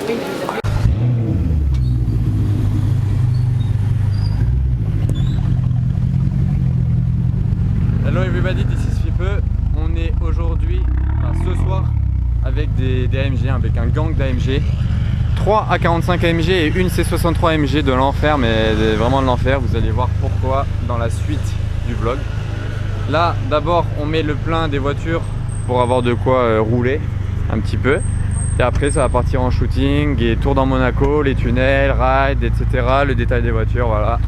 Hello everybody, this is Fipe. On est aujourd'hui, enfin ce soir, avec des AMG, avec un gang d'AMG. 3 A45 AMG et une C63 AMG de l'enfer, mais vraiment de l'enfer. Vous allez voir pourquoi dans la suite du vlog. Là, d'abord, on met le plein des voitures pour avoir de quoi rouler un petit peu. Et après, ça va partir en shooting et tour dans Monaco, les tunnels, ride, etc. Le détail des voitures, voilà.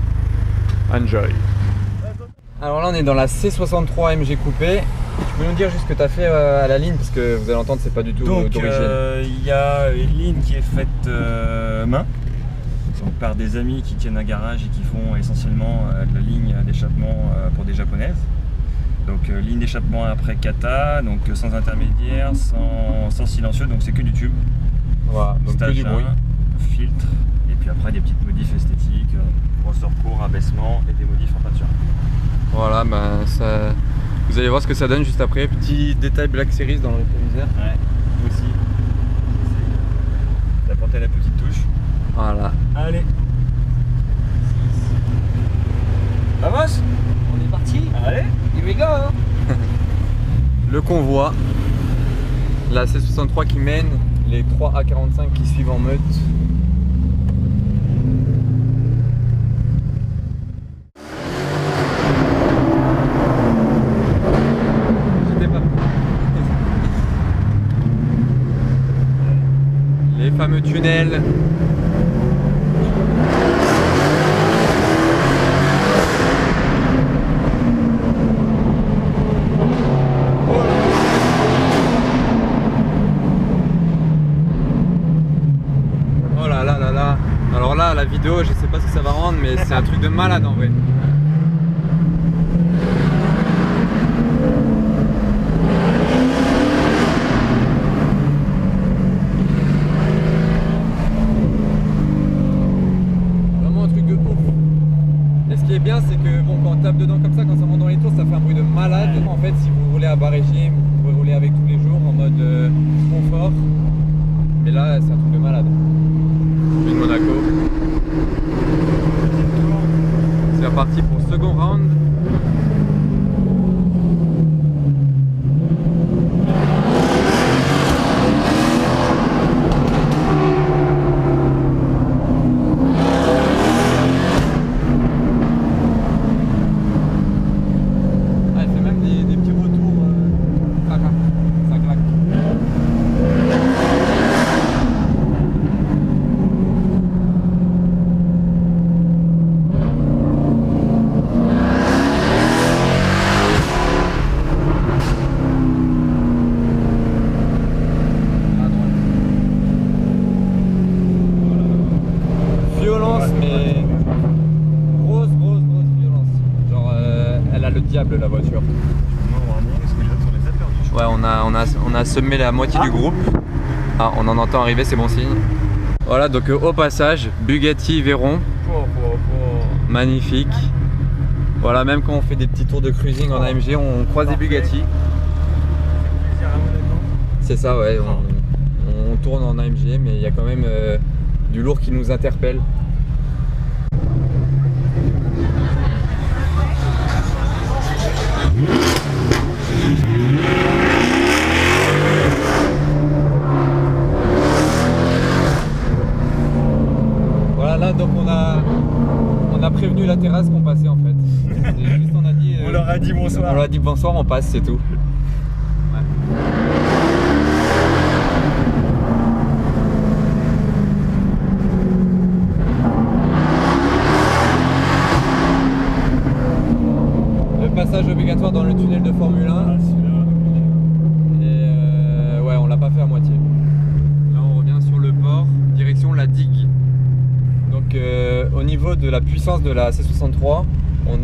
Enjoy. Alors là, on est dans la C63 AMG coupé. Tu peux nous dire juste ce que tu as fait à la ligne, parce que vous allez entendre, c'est pas du tout d'origine. Il y a une ligne qui est faite main, donc par des amis qui tiennent un garage et qui font essentiellement de la ligne d'échappement pour des japonaises. Donc ligne d'échappement après kata, donc sans intermédiaire, sans silencieux, donc c'est que du tube. Voilà, donc que du bruit. Filtre, et puis après des petites modifs esthétiques, ressort court, abaissement et des modifs en peinture. Voilà, ben ça... Vous allez voir ce que ça donne juste après. Petit détail Black Series dans le rétroviseur. Ouais, aussi. D'apporter la petite touche. Voilà. Allez. Vamos. On est parti. Allez. Here we go. Le convoi. La C63 qui mène, les 3 A45 qui suivent en meute. Les fameux tunnels. Oh là là là là. Alors là, la vidéo, je sais pas ce que ça va rendre, mais c'est un truc de malade en vrai. Ce qui est bien, c'est que bon, quand on tape dedans comme ça, quand ça monte dans les tours, ça fait un bruit de malade. En fait, si vous roulez à bas régime, vous pouvez rouler avec tous les jours en mode confort. Mais là, c'est un truc de malade. Une Monaco. C'est reparti pour le second round. Mais grosse violence. Genre elle a le diable la voiture. Ouais, on a semé la moitié du groupe. Ah, on en entend arriver, c'est bon signe. Voilà, donc au passage, Bugatti Veyron. Magnifique. Voilà, même quand on fait des petits tours de cruising en AMG, on croise des Bugatti. C'est ça, ouais, on tourne en AMG, mais il y a quand même du lourd qui nous interpelle. Voilà, là donc on a prévenu la terrasse qu'on passait en fait. Juste, on a dit, on leur a dit bonsoir. On leur a dit bonsoir, on passe, c'est tout. Ouais. Passage obligatoire dans le tunnel de Formule 1. Et ouais, on l'a pas fait à moitié. Là on revient sur le port, direction la digue. Donc au niveau de la puissance de la C63, on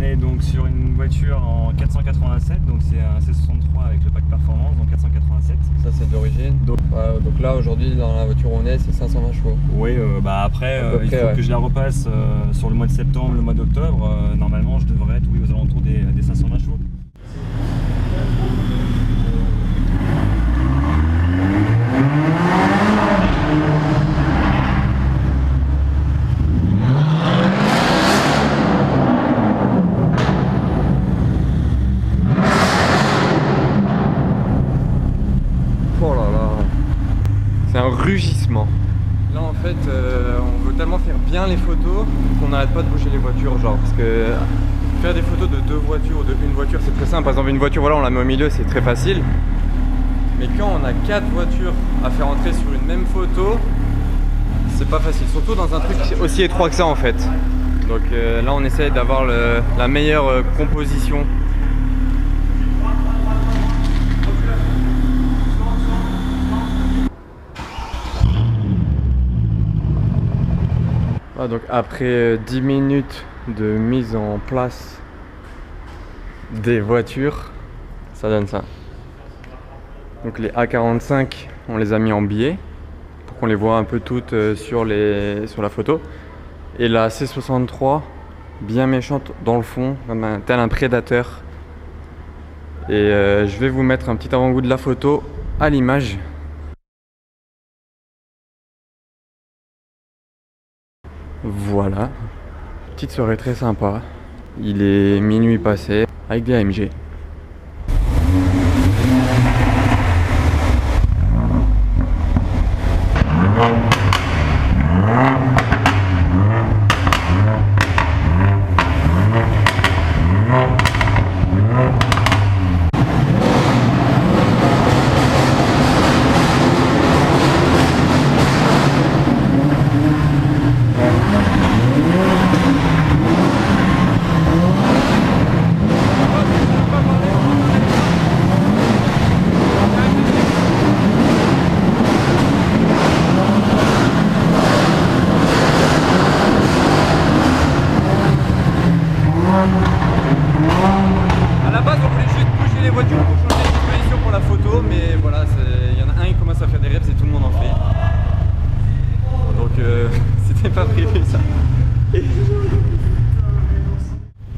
est donc sur une voiture en 487, donc c'est un C63 avec le pack performance, donc 487. Ça c'est d'origine. Donc là aujourd'hui dans la voiture où on est, c'est 520 chevaux. Oui, bah après il faut que je la repasse sur le mois de septembre, le mois d'octobre. Normalement je devrais être aux alentours des 520 chevaux. C'est un rugissement. Là en fait on veut tellement faire bien les photos qu'on n'arrête pas de bouger les voitures, genre parce que faire des photos de 2 voitures ou de une voiture c'est très simple. Par exemple une voiture, voilà, on la met au milieu, c'est très facile. Mais quand on a 4 voitures à faire entrer sur une même photo, c'est pas facile, surtout dans un truc aussi étroit que ça en fait. Donc là on essaye d'avoir la meilleure composition. Ah, donc après 10 minutes de mise en place des voitures, ça donne ça. Donc les A45, on les a mis en biais pour qu'on les voit un peu toutes sur la photo. Et la C63, bien méchante dans le fond, comme tel un prédateur. Et je vais vous mettre un petit avant-goût de la photo à l'image. Voilà, petite soirée très sympa. Il est minuit passé avec des AMG. Pas prévu ça.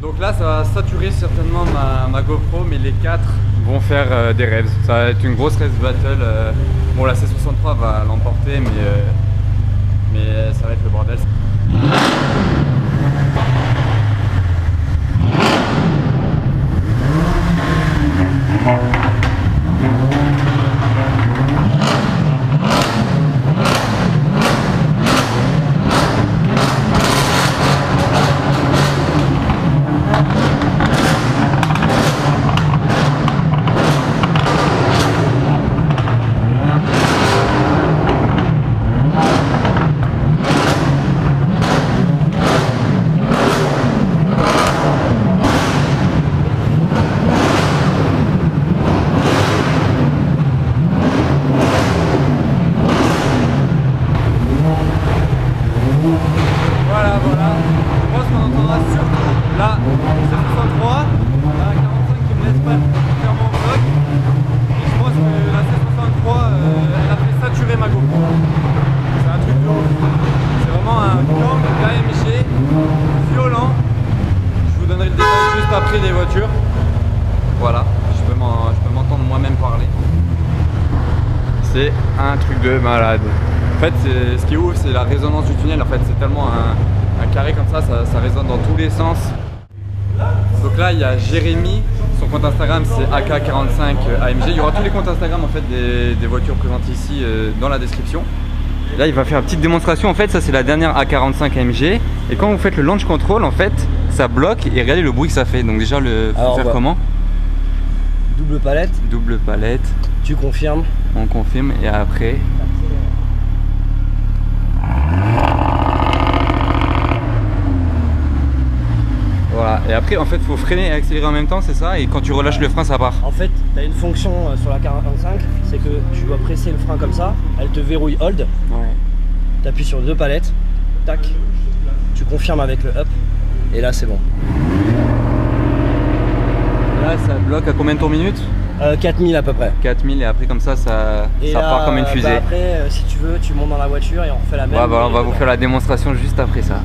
Donc là ça va saturer certainement ma GoPro, mais les 4 vont faire des revs. Ça va être une grosse race battle. Bon, la C63 va l'emporter, mais ça va être le bordel. Après des voitures, voilà, je peux m'entendre moi-même parler. C'est un truc de malade. En fait, ce qui est ouf, c'est la résonance du tunnel. En fait, c'est tellement un carré comme ça résonne dans tous les sens. Donc là, il y a Jérémy, son compte Instagram c'est AK45 AMG. Il y aura tous les comptes Instagram en fait des voitures présentes ici dans la description. Et là, il va faire une petite démonstration. En fait, ça c'est la dernière A45 AMG. Et quand vous faites le launch control, en fait, ça bloque et regardez le bruit que ça fait. Donc déjà, faut faire comment? Double palette. Double palette. Tu confirmes. On confirme et après. Voilà, et après en fait faut freiner et accélérer en même temps, c'est ça? Et quand tu relâches le frein, ça part. En fait, tu as une fonction sur la 45, c'est que tu dois presser le frein comme ça, elle te verrouille hold. Ouais. Tu appuies sur 2 palettes, tac, tu confirmes avec le up, et là c'est bon. Là ça bloque à combien de tours minutes? 4000 à peu près. 4000 et après comme ça part comme une fusée. Bah après, si tu veux, tu montes dans la voiture et on refait la même. Ouais, bah, on va vous faire la démonstration juste après ça.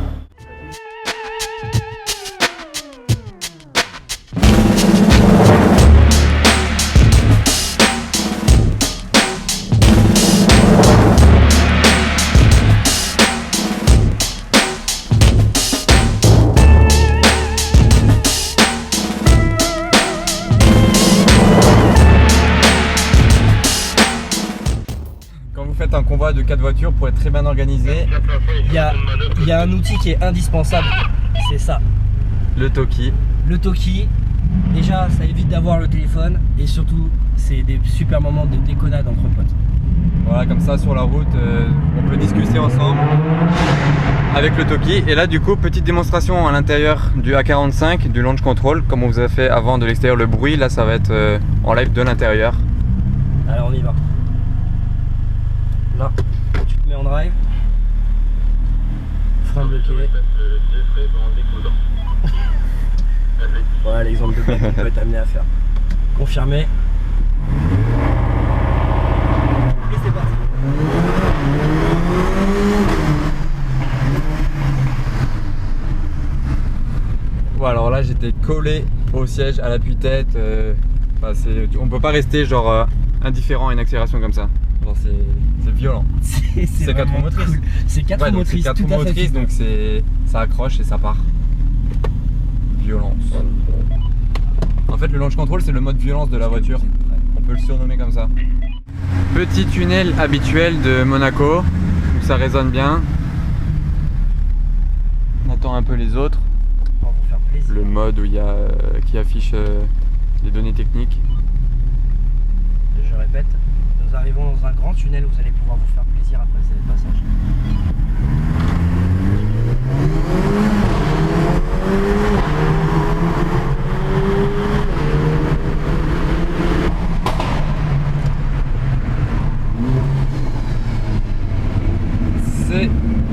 Quand vous faites un convoi de 4 voitures, pour être très bien organisé, Il y a un outil qui est indispensable, c'est ça. le Toki. Le Toki, déjà ça évite d'avoir le téléphone et surtout c'est des super moments de déconnade entre potes. Voilà, comme ça sur la route, on peut discuter ensemble avec le Toki. Et là, du coup, petite démonstration à l'intérieur du A45, du launch control, comme on vous a fait avant de l'extérieur le bruit. Là, ça va être en live de l'intérieur. Alors on y va. Là, tu te mets en drive. Frein bloqué. Voilà l'exemple de bug qu'on peut être amené à faire. Confirmé. Et c'est parti. Bon, alors là, j'étais collé au siège, à l'appui-tête. On peut pas rester genre indifférent à une accélération comme ça. Genre, c'est violent. C'est 4 roues motrices. Cool. C'est 4 roues motrices. 4 roues tout à fait. motrices, donc ça accroche et ça part. Violence. En fait, le launch control, c'est le mode violence de la voiture. On peut le surnommer comme ça. Petit tunnel habituel de Monaco, où ça résonne bien. On attend un peu les autres. Pour vous faire plaisir. Le mode où il y a, qui affiche les données techniques. Je répète, nous arrivons dans un grand tunnel où vous allez pouvoir vous faire plaisir après ce passage.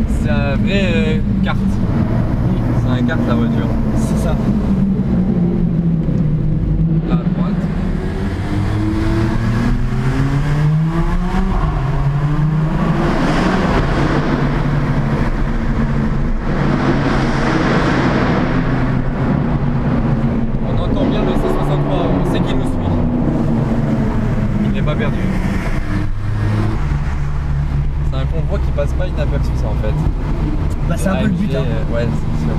C'est un vrai kart. C'est un kart la voiture. C'est ça. Là à droite. On entend bien le C63, on sait qu'il nous suit. Il n'est pas perdu. C'est un convoi qui passe pas inaperçu ça en fait. Bah c'est un peu le but hein. Ouais, c'est sûr.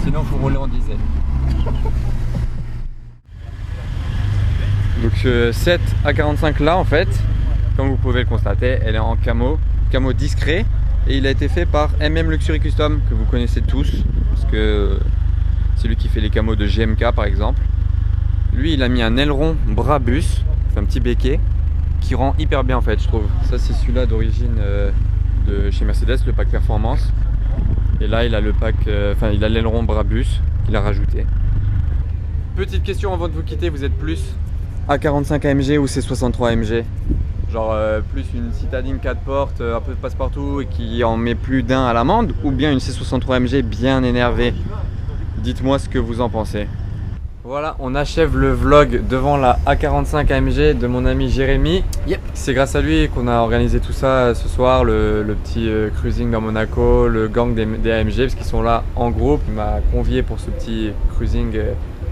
Sinon il faut rouler en diesel. Donc cette A45 là en fait, comme vous pouvez le constater, elle est en camo discret et il a été fait par MM Luxury Custom que vous connaissez tous parce que c'est lui qui fait les camos de GMK par exemple. Lui il a mis un aileron Brabus, un petit béquet qui rend hyper bien en fait je trouve. Ça c'est celui-là d'origine de chez Mercedes, le pack performance. Et là il a le pack, il a l'aileron Brabus qu'il a rajouté. Petite question avant de vous quitter, vous êtes plus A45 AMG ou C63 AMG? Genre plus une citadine 4 portes, un peu de passe-partout et qui en met plus d'un à l'amende, ou bien une C63 AMG bien énervée? Dites-moi ce que vous en pensez. Voilà, on achève le vlog devant la A45 AMG de mon ami Jérémy. Yep. C'est grâce à lui qu'on a organisé tout ça ce soir, le petit cruising dans Monaco, le gang des AMG, parce qu'ils sont là en groupe. Il m'a convié pour ce petit cruising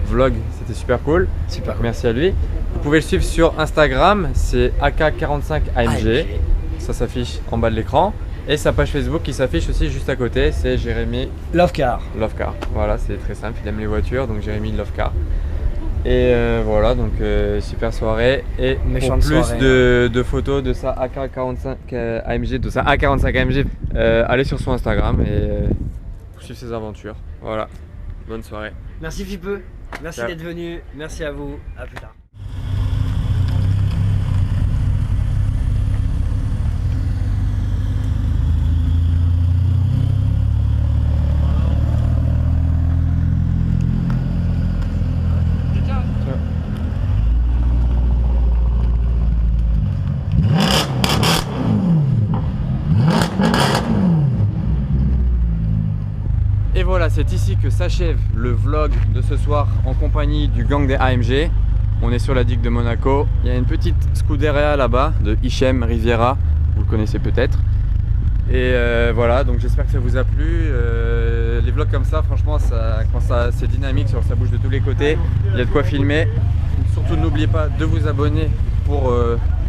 vlog, c'était super cool. Super. Merci à lui. Vous pouvez le suivre sur Instagram, c'est AK45 AMG. Ça s'affiche en bas de l'écran. Et sa page Facebook qui s'affiche aussi juste à côté, c'est Jérémy Love Car. Love Car. Voilà, c'est très simple, il aime les voitures, donc Jérémy Love Car. Et voilà, donc super soirée. Et Méchante pour plus soirée, de photos de sa AK45 AMG, de sa A45 AMG, allez sur son Instagram et suivez ses aventures. Voilà, bonne soirée. Merci Fipeux, merci Ciao. d'être venu, merci à vous, à plus tard. Et voilà, c'est ici que s'achève le vlog de ce soir en compagnie du gang des AMG. On est sur la digue de Monaco. Il y a une petite Scuderia là-bas de Hichem Riviera, vous le connaissez peut-être. Et voilà, donc j'espère que ça vous a plu. Les vlogs comme ça, franchement, c'est dynamique, ça bouge de tous les côtés. Il y a de quoi filmer. Surtout n'oubliez pas de vous abonner pour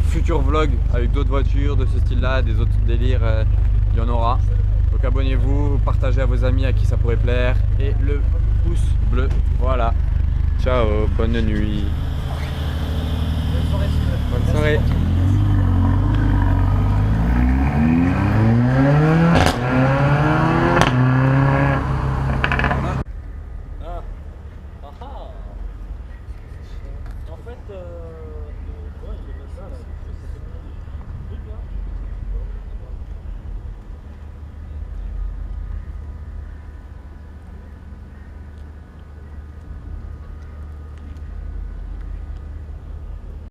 futurs vlogs avec d'autres voitures de ce style-là, des autres délires, il y en aura. Donc abonnez-vous, partagez à vos amis à qui ça pourrait plaire et le pouce bleu. Voilà. Ciao, bonne nuit. Bonne soirée. Bonne soirée.